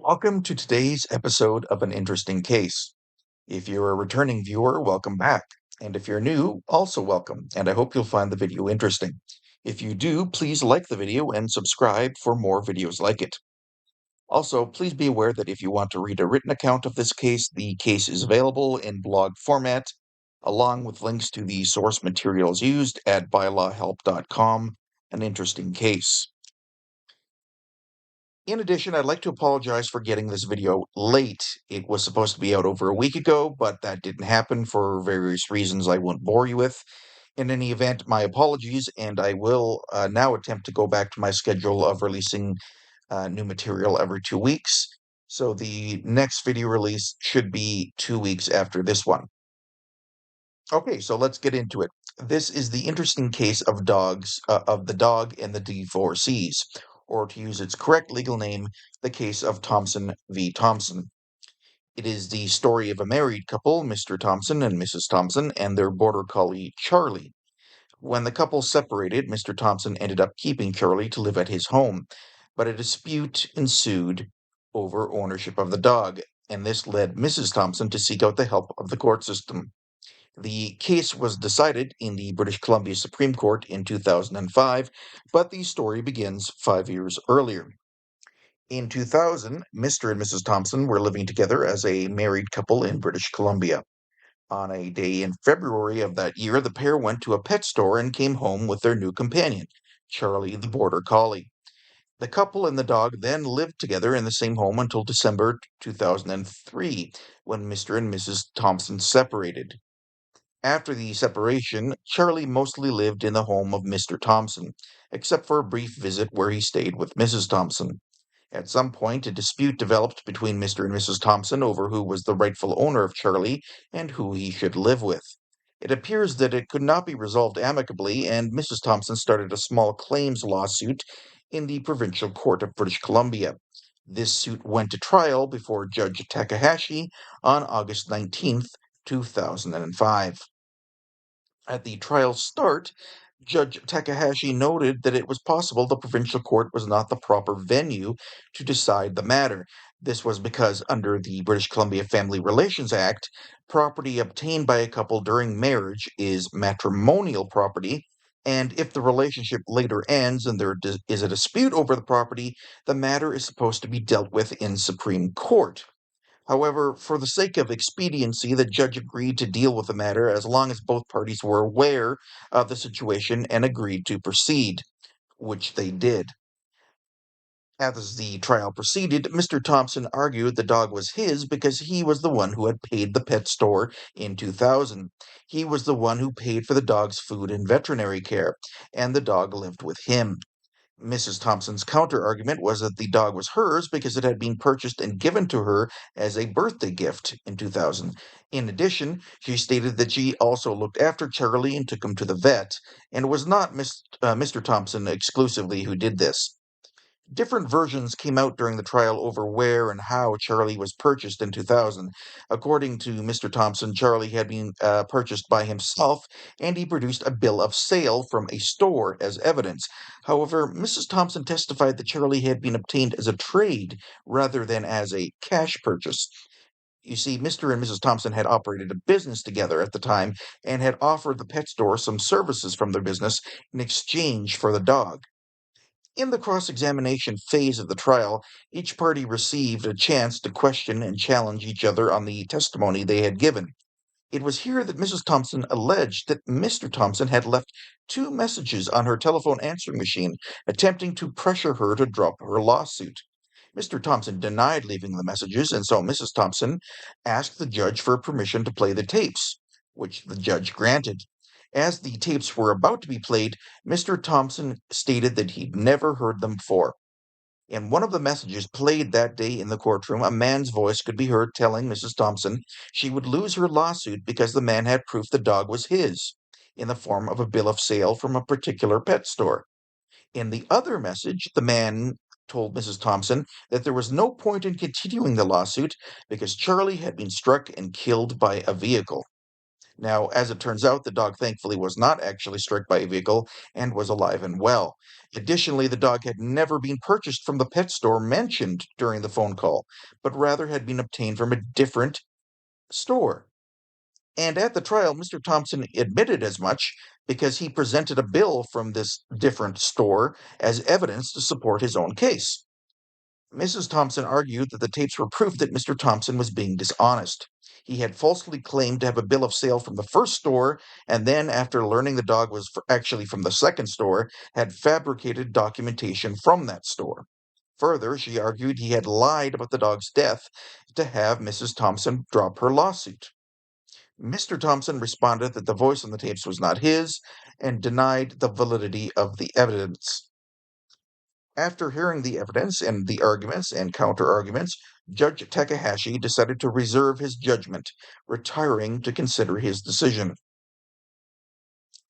Welcome to today's episode of An Interesting Case. If you're a returning viewer, welcome back. And if you're new, also welcome, and I hope you'll find the video interesting. If you do, please like the video and subscribe for more videos like it. Also, please be aware that if you want to read a written account of this case, the case is available in blog format, along with links to the source materials used at bylawhelp.com, An Interesting Case. In addition, I'd like to apologize for getting this video late. It was supposed to be out over a week ago, but that didn't happen for various reasons I won't bore you with. In any event, my apologies, and I will now attempt to go back to my schedule of releasing new material every 2 weeks. So the next video release should be 2 weeks after this one. Okay, so let's get into it. This is the interesting case of the dog and the D4Cs, or to use its correct legal name, the case of Thompson v. Thompson. It is the story of a married couple, Mr. Thompson and Mrs. Thompson, and their border collie, Charlie. When the couple separated, Mr. Thompson ended up keeping Charlie to live at his home, but a dispute ensued over ownership of the dog, and this led Mrs. Thompson to seek out the help of the court system. The case was decided in the British Columbia Supreme Court in 2005, but the story begins 5 years earlier. In 2000, Mr. and Mrs. Thompson were living together as a married couple in British Columbia. On a day in February of that year, the pair went to a pet store and came home with their new companion, Charlie the Border Collie. The couple and the dog then lived together in the same home until December 2003, when Mr. and Mrs. Thompson separated. After the separation, Charlie mostly lived in the home of Mr. Thompson, except for a brief visit where he stayed with Mrs. Thompson. At some point, a dispute developed between Mr. and Mrs. Thompson over who was the rightful owner of Charlie and who he should live with. It appears that it could not be resolved amicably, and Mrs. Thompson started a small claims lawsuit in the Provincial Court of British Columbia. This suit went to trial before Judge Takahashi on August 19th, 2005. At the trial's start, Judge Takahashi noted that it was possible the provincial court was not the proper venue to decide the matter. This was because, under the British Columbia Family Relations Act, property obtained by a couple during marriage is matrimonial property, and if the relationship later ends and there is a dispute over the property, the matter is supposed to be dealt with in Supreme Court. However, for the sake of expediency, the judge agreed to deal with the matter as long as both parties were aware of the situation and agreed to proceed, which they did. As the trial proceeded, Mr. Thompson argued the dog was his because he was the one who had paid the pet store in 2000. He was the one who paid for the dog's food and veterinary care, and the dog lived with him. Mrs. Thompson's counter-argument was that the dog was hers because it had been purchased and given to her as a birthday gift in 2000. In addition, she stated that she also looked after Charlie and took him to the vet, and it was not Mr. Thompson exclusively who did this. Different versions came out during the trial over where and how Charlie was purchased in 2000. According to Mr. Thompson, Charlie had been purchased by himself, and he produced a bill of sale from a store as evidence. However, Mrs. Thompson testified that Charlie had been obtained as a trade rather than as a cash purchase. You see, Mr. and Mrs. Thompson had operated a business together at the time and had offered the pet store some services from their business in exchange for the dog. In the cross-examination phase of the trial, each party received a chance to question and challenge each other on the testimony they had given. It was here that Mrs. Thompson alleged that Mr. Thompson had left two messages on her telephone answering machine, attempting to pressure her to drop her lawsuit. Mr. Thompson denied leaving the messages, and so Mrs. Thompson asked the judge for permission to play the tapes, which the judge granted. As the tapes were about to be played, Mr. Thompson stated that he'd never heard them before. In one of the messages played that day in the courtroom, a man's voice could be heard telling Mrs. Thompson she would lose her lawsuit because the man had proof the dog was his, in the form of a bill of sale from a particular pet store. In the other message, the man told Mrs. Thompson that there was no point in continuing the lawsuit because Charlie had been struck and killed by a vehicle. Now, as it turns out, the dog thankfully was not actually struck by a vehicle and was alive and well. Additionally, the dog had never been purchased from the pet store mentioned during the phone call, but rather had been obtained from a different store. And at the trial, Mr. Thompson admitted as much because he presented a bill from this different store as evidence to support his own case. Mrs. Thompson argued that the tapes were proof that Mr. Thompson was being dishonest. He had falsely claimed to have a bill of sale from the first store, and then, after learning the dog was actually from the second store, had fabricated documentation from that store. Further, she argued he had lied about the dog's death to have Mrs. Thompson drop her lawsuit. Mr. Thompson responded that the voice on the tapes was not his and denied the validity of the evidence. After hearing the evidence and the arguments and counter-arguments, Judge Takahashi decided to reserve his judgment, retiring to consider his decision.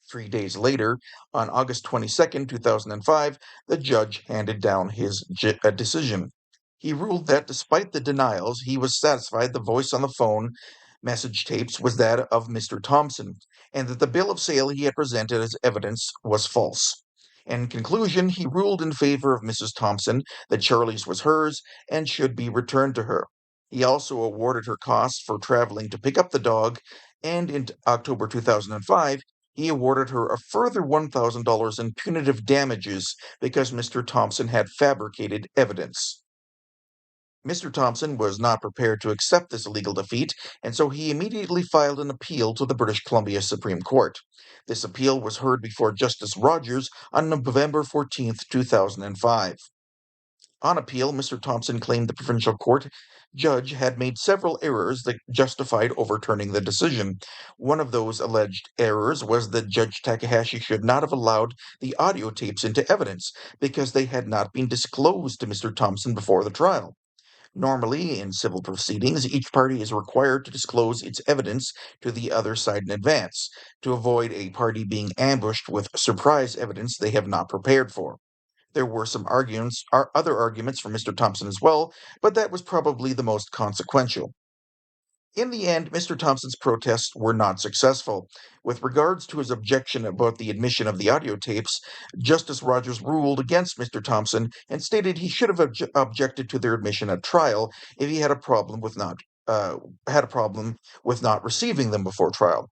3 days later, on August 22nd, 2005, the judge handed down his decision. He ruled that despite the denials, he was satisfied the voice on the phone message tapes was that of Mr. Thompson, and that the bill of sale he had presented as evidence was false. In conclusion, he ruled in favor of Mrs. Thompson that Charlie's was hers and should be returned to her. He also awarded her costs for traveling to pick up the dog, and in October 2005, he awarded her a further $1,000 in punitive damages because Mr. Thompson had fabricated evidence. Mr. Thompson was not prepared to accept this legal defeat, and so he immediately filed an appeal to the British Columbia Supreme Court. This appeal was heard before Justice Rogers on November 14, 2005. On appeal, Mr. Thompson claimed the provincial court judge had made several errors that justified overturning the decision. One of those alleged errors was that Judge Takahashi should not have allowed the audio tapes into evidence because they had not been disclosed to Mr. Thompson before the trial. Normally, in civil proceedings, each party is required to disclose its evidence to the other side in advance, to avoid a party being ambushed with surprise evidence they have not prepared for. There were some other arguments from Mr. Thompson as well, but that was probably the most consequential. In the end, Mr. Thompson's protests were not successful. With regards to his objection about the admission of the audio tapes, Justice Rogers ruled against Mr. Thompson and stated he should have objected to their admission at trial if he uh, had a problem with not receiving them before trial.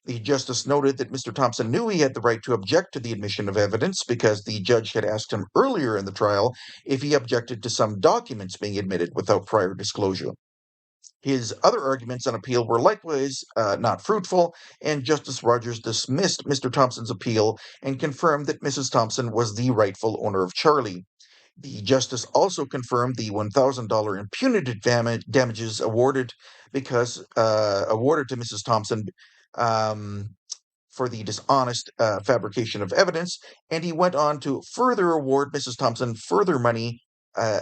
The justice noted that Mr. Thompson knew he had the right to object to the admission of evidence because the judge had asked him earlier in the trial if he objected to some documents being admitted without prior disclosure. His other arguments on appeal were likewise not fruitful, and Justice Rogers dismissed Mr. Thompson's appeal and confirmed that Mrs. Thompson was the rightful owner of Charlie. The justice also confirmed the $1,000 in punitive damages awarded to Mrs. Thompson um, for the dishonest fabrication of evidence, and he went on to further award Mrs. Thompson further money uh,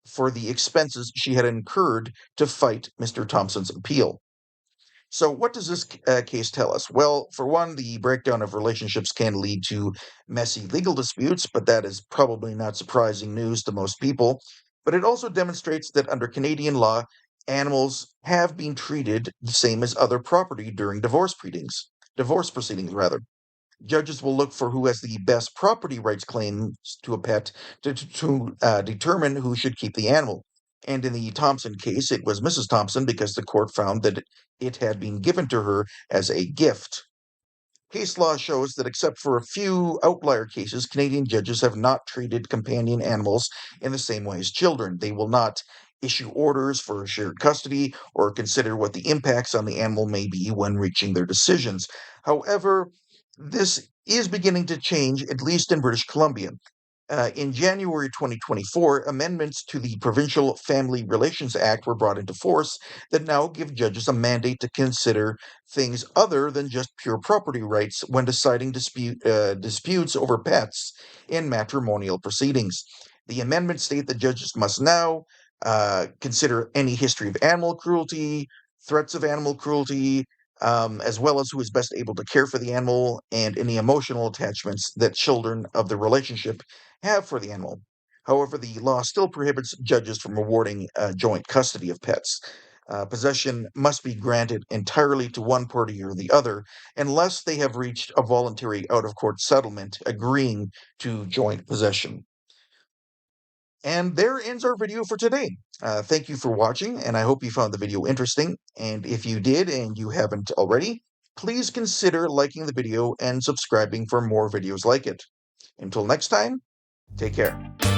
for the expenses she had incurred to fight Mr. Thompson's appeal. So, what does this case tell us? Well, for one, the breakdown of relationships can lead to messy legal disputes, but that is probably not surprising news to most people. But it also demonstrates that under Canadian law, animals have been treated the same as other property during divorce proceedings rather. Judges will look for who has the best property rights claims to a pet to determine who should keep the animal. And in the Thompson case, it was Mrs. Thompson because the court found that it had been given to her as a gift. Case law shows that except for a few outlier cases, Canadian judges have not treated companion animals in the same way as children. They will not issue orders for shared custody or consider what the impacts on the animal may be when reaching their decisions. However, this is beginning to change, at least in British Columbia. In January 2024, amendments to the Provincial Family Relations Act were brought into force that now give judges a mandate to consider things other than just pure property rights when deciding disputes over pets in matrimonial proceedings. The amendments state that judges must now consider any history of animal cruelty, threats of animal cruelty, as well as who is best able to care for the animal and any emotional attachments that children of the relationship have for the animal. However, the law still prohibits judges from awarding joint custody of pets. Possession must be granted entirely to one party or the other unless they have reached a voluntary out of court settlement agreeing to joint possession. And there ends our video for today. Thank you for watching, and I hope you found the video interesting. And if you did and you haven't already, please consider liking the video and subscribing for more videos like it. Until next time, take care.